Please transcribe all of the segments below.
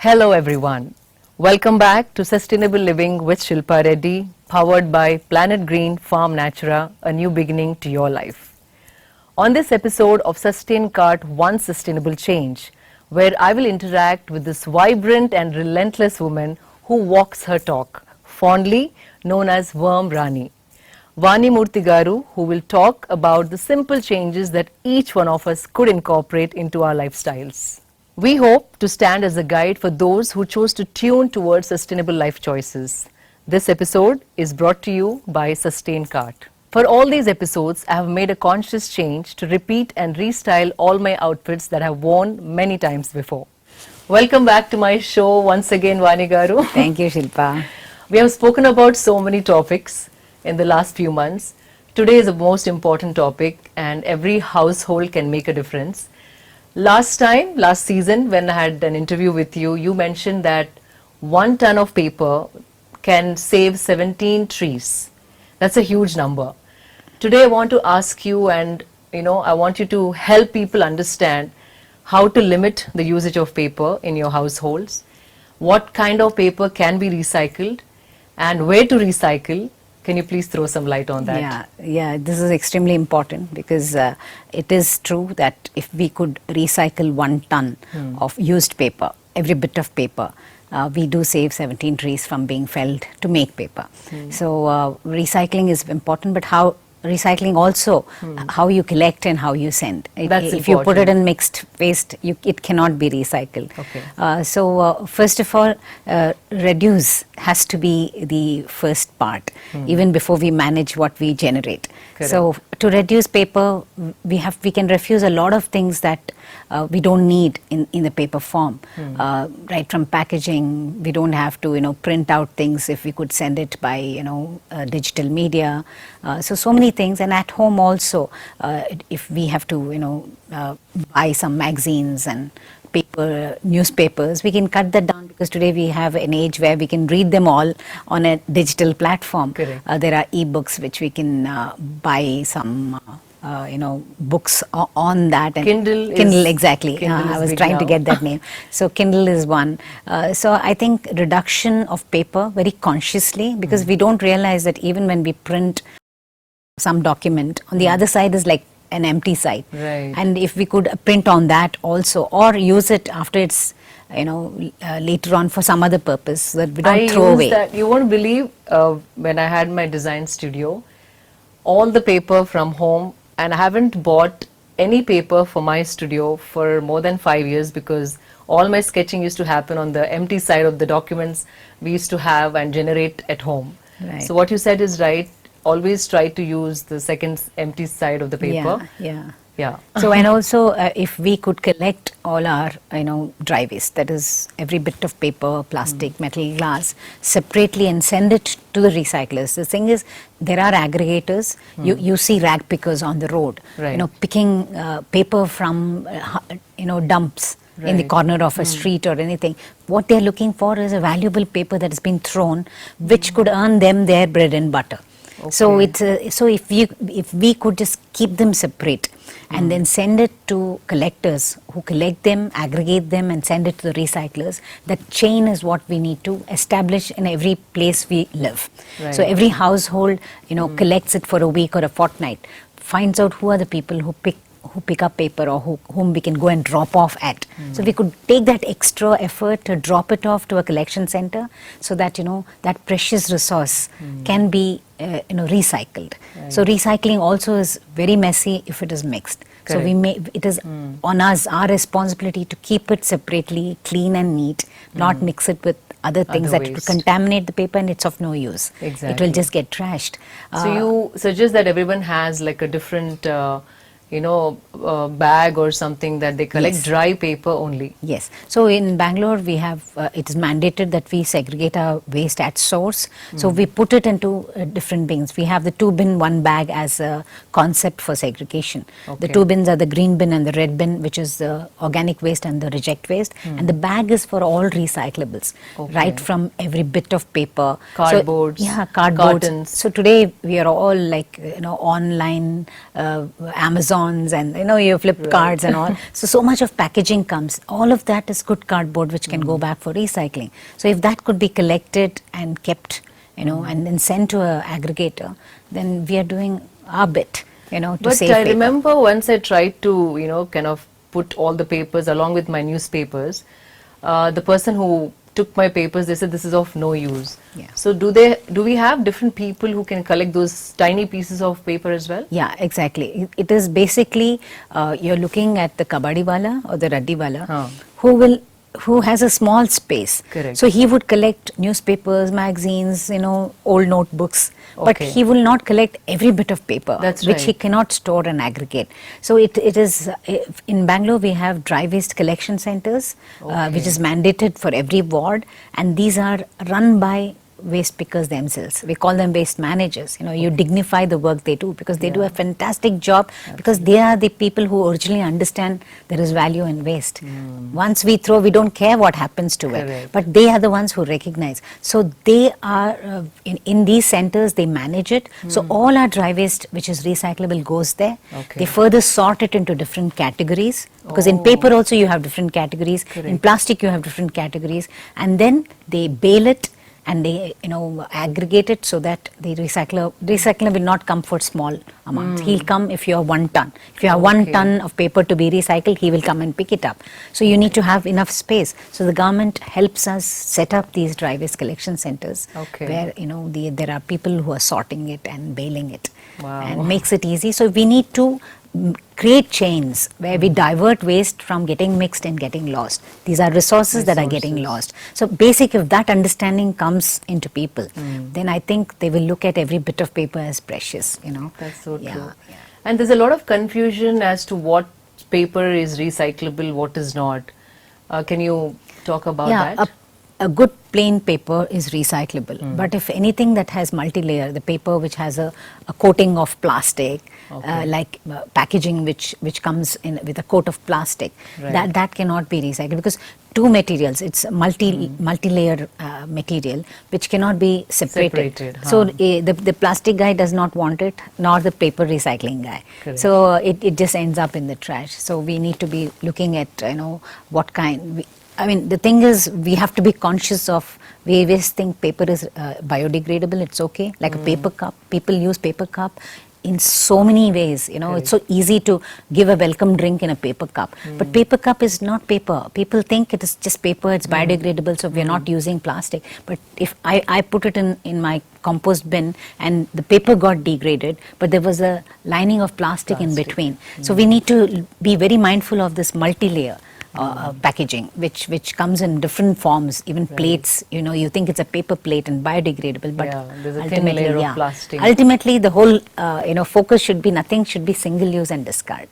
Hello everyone. Welcome back to Sustainable Living with Shilpa Reddy, powered by Planet Green Farm Natura, a new beginning to your life. On this episode of Sustainkart One Sustainable Change, where I will interact with this vibrant and relentless woman who walks her talk, fondly known as Worm Rani. Vani Murthy Garu, who will talk about the simple changes that each one of us could incorporate into our lifestyles. We hope to stand as a guide for those who chose to tune towards sustainable life choices. This episode is brought to you by Sustainkart. For all these episodes, I have made a conscious change to repeat and restyle all my outfits that I have worn many times before. Welcome back to my show once again, Vani Garu. Thank you, Shilpa. We have spoken about so many topics in the last few months. Today is the most important topic, and every household can make a difference. Last season, when I had an interview with you, you mentioned that 1 ton of paper can save 17 trees. That's a huge number. Today I want to ask you, and I want you to help people understand how to limit the usage of paper in your households, what kind of paper can be recycled, and where to recycle. Can you please throw some light on that? Yeah, this is extremely important because it is true that if we could recycle 1 ton of used paper, every bit of paper, we do save 17 trees from being felled to make paper. So recycling is important, but how recycling also how you collect and how you send. If you put it in mixed waste, it cannot be recycled. Okay. So first of all, reduce has to be the first part, even before we manage what we generate. Correct. So to reduce paper, we can refuse a lot of things that we don't need in the paper form. Right from packaging, we don't have to print out things if we could send it by digital media. So many things, and at home also, if we have to buy some magazines and newspapers, we can cut that down because today we have an age where we can read them all on a digital platform. Correct. There are e-books which we can buy some books on that. And Kindle, exactly. I was trying to get that name. So Kindle is one. So I think reduction of paper very consciously, because we don't realize that even when we print some document, on the other side is like an empty side. Right. And if we could print on that also, or use it after it's later on for some other purpose, so that we don't throw away. That. You won't believe when I had my design studio, all the paper from home, and I haven't bought any paper for my studio for more than 5 years because all my sketching used to happen on the empty side of the documents we used to have and generate at home. Right. So what you said is right. Always try to use the second empty side of the paper. Yeah. So and also if we could collect all our dry waste, that is every bit of paper, plastic, metal, glass, separately and send it to the recyclers. The thing is, there are aggregators. You see rag pickers on the road, right, picking paper from dumps. Right. In the corner of a street or anything. What they're looking for is a valuable paper that has been thrown, which could earn them their bread and butter. Okay. So it's so if we could just keep them separate and then send it to collectors who collect them, aggregate them, and send it to the recyclers. That chain is what we need to establish in every place we live. Right. So every household collects it for a week or a fortnight, finds out who are the people who pick up paper or whom we can go and drop off at. So we could take that extra effort to drop it off to a collection center, so that that precious resource can be recycled. Right. So recycling also is very messy if it is mixed. Correct. So it is on us, our responsibility to keep it separately, clean and neat, not mix it with other things that will contaminate the paper, and it's of no use. Exactly. It will just get trashed. So you suggest that everyone has like a different bag or something that they collect. Yes. Dry paper only. Yes. So in Bangalore we have, it is mandated that we segregate our waste at source. So we put it into different bins. We have the 2 bin 1 bag as a concept for segregation. Okay. The 2 bins are the green bin and the red bin, which is the organic waste and the reject waste. And the bag is for all recyclables, right from every bit of paper. Cardboards. Cardboards. Cartons. So today we are all like, online, Amazon Amazons and your Flipkarts and all. So much of packaging comes. All of that is good cardboard which can go back for recycling. So if that could be collected and kept, and then sent to an aggregator, then we are doing our bit, to But save I paper. remember once I tried to, kind of put all the papers along with my newspapers. The person who took my papers, they said this is of no use. Yeah. So do we have different people who can collect those tiny pieces of paper as well? Yeah, exactly. It is basically you're looking at the kabadi wala or the raddi wala who has a small space. Correct. So he would collect newspapers, magazines, old notebooks, but Okay. he will not collect every bit of paper, That's which right. he cannot store and aggregate. So it is in Bangalore we have dry waste collection centers, which is mandated for every ward, and these are run by waste pickers themselves. We call them waste managers. You dignify the work they do because they do a fantastic job. Because they are the people who originally understand there is value in waste. Once we throw, we don't care what happens to it, Correct. but they are the ones who recognize. So they are in these centers, they manage it. So all our dry waste which is recyclable goes there. Okay. They further sort it into different categories, because in paper also you have different categories. Correct. In plastic you have different categories, and then they bale it and they aggregate it so that the recycler will not come for small amounts. He'll come if you have 1 ton. If you have 1 ton of paper to be recycled, he will come and pick it up. So you need to have enough space. So the government helps us set up these dry waste collection centers where there are people who are sorting it and baling it. Wow. And makes it easy. So we need to create chains where we divert waste from getting mixed and getting lost. These are resources that are getting lost. So basic, if that understanding comes into people, then I think they will look at every bit of paper as precious. That's so true. Yeah. And there's a lot of confusion as to what paper is recyclable, what is not. Can you talk about that? A good plain paper is recyclable, but if anything that has multi-layer, the paper which has a coating of plastic, like packaging which comes in with a coat of plastic, that cannot be recycled, because two materials, it's multi-layer material which cannot be separated. So the plastic guy does not want it, nor the paper recycling guy. Correct. So it just ends up in the trash. So we need to be looking at what kind. The thing is, we have to be conscious of, we always think paper is biodegradable, it's okay. Like a paper cup, people use paper cup in so many ways, it's so easy to give a welcome drink in a paper cup. But paper cup is not paper. People think it is just paper, it's biodegradable, so we are not using plastic. But if I put it in my compost bin and the paper got degraded, but there was a lining of plastic in between. So we need to be very mindful of this multi-layer packaging, which comes in different forms, even plates. You think it's a paper plate and biodegradable, but there's a thin layer of plastic. Ultimately, the whole focus should be nothing should be single use and discard.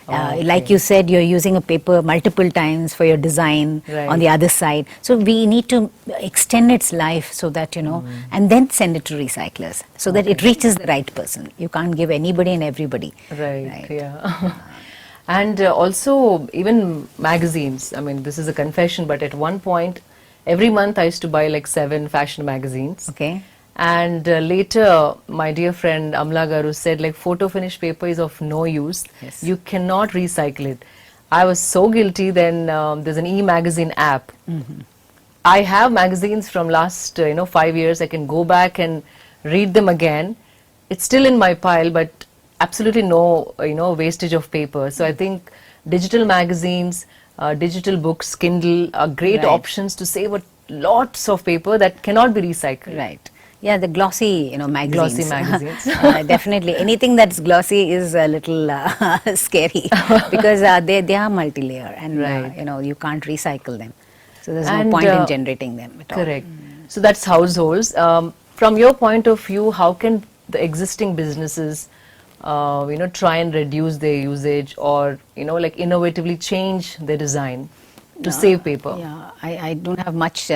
Like you said, you're using a paper multiple times for your design on the other side. So we need to extend its life so that, and then send it to recyclers so that it reaches the right person. You can't give anybody and everybody. Right. Yeah. And also even magazines. This is a confession, but at one point, every month I used to buy like 7 fashion magazines. Okay. And later, my dear friend Amla Garu said, like, photo finish paper is of no use. Yes. You cannot recycle it. I was so guilty. Then there's an e-magazine app. I have magazines from last 5 years. I can go back and read them again. It's still in my pile, but absolutely no wastage of paper. So I think digital magazines, digital books, Kindle are great options to save lots of paper that cannot be recycled. Right. Yeah, the glossy, magazines. Glossy magazines. Definitely. Anything that's glossy is a little scary because they are multi-layer and, you can't recycle them. So there's no point in generating them at all. Correct. So that's households. From your point of view, how can the existing businesses try and reduce their usage or, like innovatively change their design to save paper? Yeah, I don't have much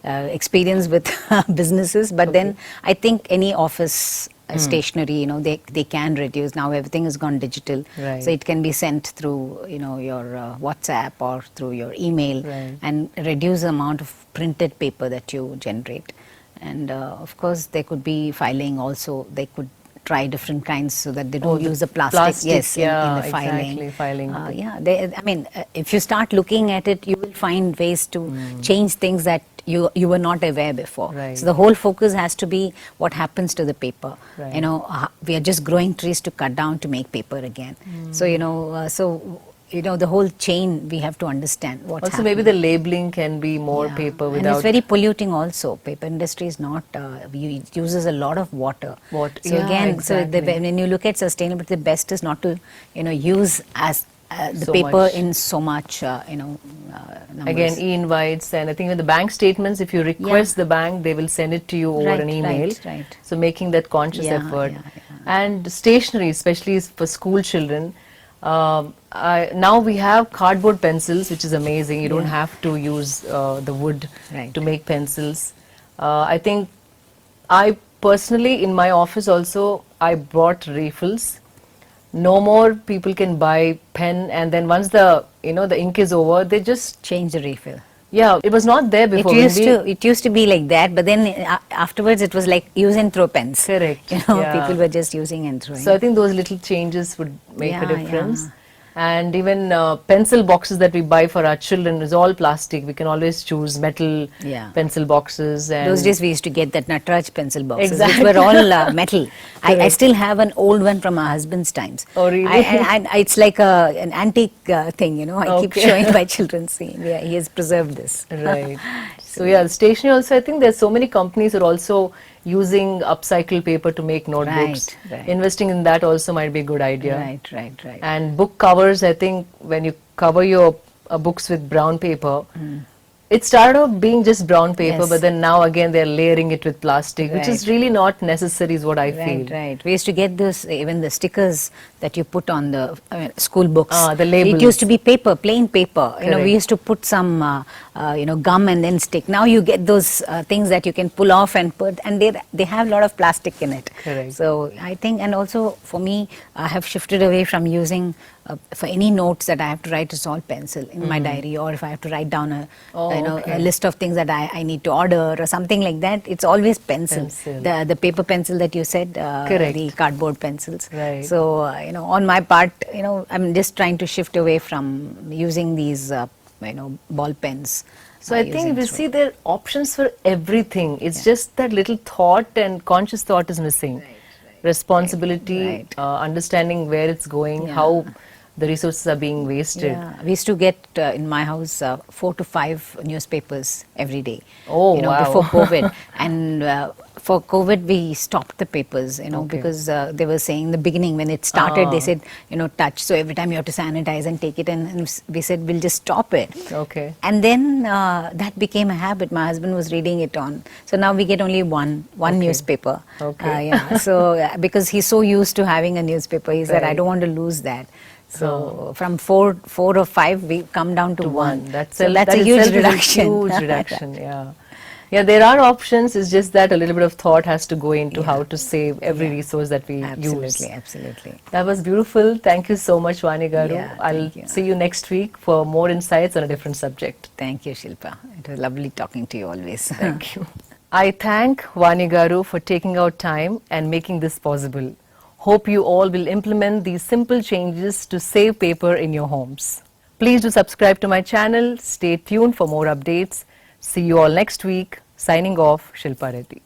experience with businesses, but then I think any office stationery, they can reduce. Now everything has gone digital, so it can be sent through, your WhatsApp or through your email and reduce the amount of printed paper that you generate. And of course, there could be filing also. They could try different kinds so that they don't use the plastic, plastic, in the filing. exactly, filing. I mean, if you start looking at it, you will find ways to change things that you were not aware before. Right. So the whole focus has to be what happens to the paper. Right. You know, we are just growing trees to cut down to make paper again. So the whole chain we have to understand what's Also, happening. maybe the labeling can be more paper And without. it's very polluting also. Paper industry is not, it uses a lot of water. Water. So Yeah, again, exactly. when you look at sustainability, the best is not to, use as the So paper much. in so much, numbers. Again, e-invites, and I think with the bank statements, if you request the bank, they will send it to you over Right, an email. right. So making that conscious Yeah, effort. yeah. And stationery, especially for school children. Now we have cardboard pencils, which is amazing. You don't Yeah. have to use the wood Right. to make pencils. I think I personally, in my office also, I bought refills. No more people can buy pen, and then once the ink is over, they just Change the refill. it was not there before. It used to be like that, but then afterwards it was like use and throw pens. Correct. People were just using and throwing. So I think those little changes would make a Yeah, difference. yeah. And even pencil boxes that we buy for our children is all plastic. We can always choose metal Yeah. pencil boxes. And Those days we used to get that Natura pencil boxes, Exactly. which were all metal. I Correct. still have an old one from my husband's times. Oh, really? It's like an antique thing, I keep Okay. showing my children, see, yeah, he has preserved this. Right. So yeah, the stationery also, I think there's so many companies are also using upcycled paper to make notebooks. Right. Investing in that also might be a good idea. Right. And book covers, I think when you cover your books with brown paper, it started off being just brown paper, Yes. but then now again they're layering it with plastic, which is Right. really not necessary is what I feel. Right. We used to get those, even the stickers that you put on the school books. The labels. It used to be paper, plain paper. Correct. We used to put some, gum and then stick. Now you get those things that you can pull off and put, and they have a lot of plastic in it. Correct. So I think, and also for me, I have shifted away from using, for any notes that I have to write, it's all pencil in my diary, or if I have to write down a list of things that I need to order or something like that, it's always pencil. The paper pencil that you said, Correct. the cardboard pencils. Right. So, on my part, I'm just trying to shift away from using these, ball pens. So I think we see there are options for everything. It's just that little thought and conscious thought is missing. Responsibility, Right. Understanding where it's going, how the resources are being wasted. Yeah, we used to get in my house 4 to 5 newspapers every day. Oh, wow. Before COVID, and for COVID we stopped the papers. Because they were saying in the beginning when it started, they said touch. So every time you have to sanitize and take it, and we said we'll just stop it. Okay. And then that became a habit. My husband was reading it on. So now we get only one newspaper. Okay. So because he's so used to having a newspaper, he said I Right. don't want to lose that. So from four or five, we come down to one. That's a that huge itself is reduction. A huge reduction. Yeah. Yeah, there are options. It's just that a little bit of thought has to go into how to save every resource that we use. Absolutely. That was beautiful. Thank you so much, Vani Garu. Yeah, I'll thank you. see you next week for more insights on a different subject. Thank you, Shilpa. It was lovely talking to you always. Thank you. I thank Vani Garu for taking out time and making this possible. Hope you all will implement these simple changes to save paper in your homes. Please do subscribe to my channel. Stay tuned for more updates. See you all next week. Signing off, Shilpa Reddy.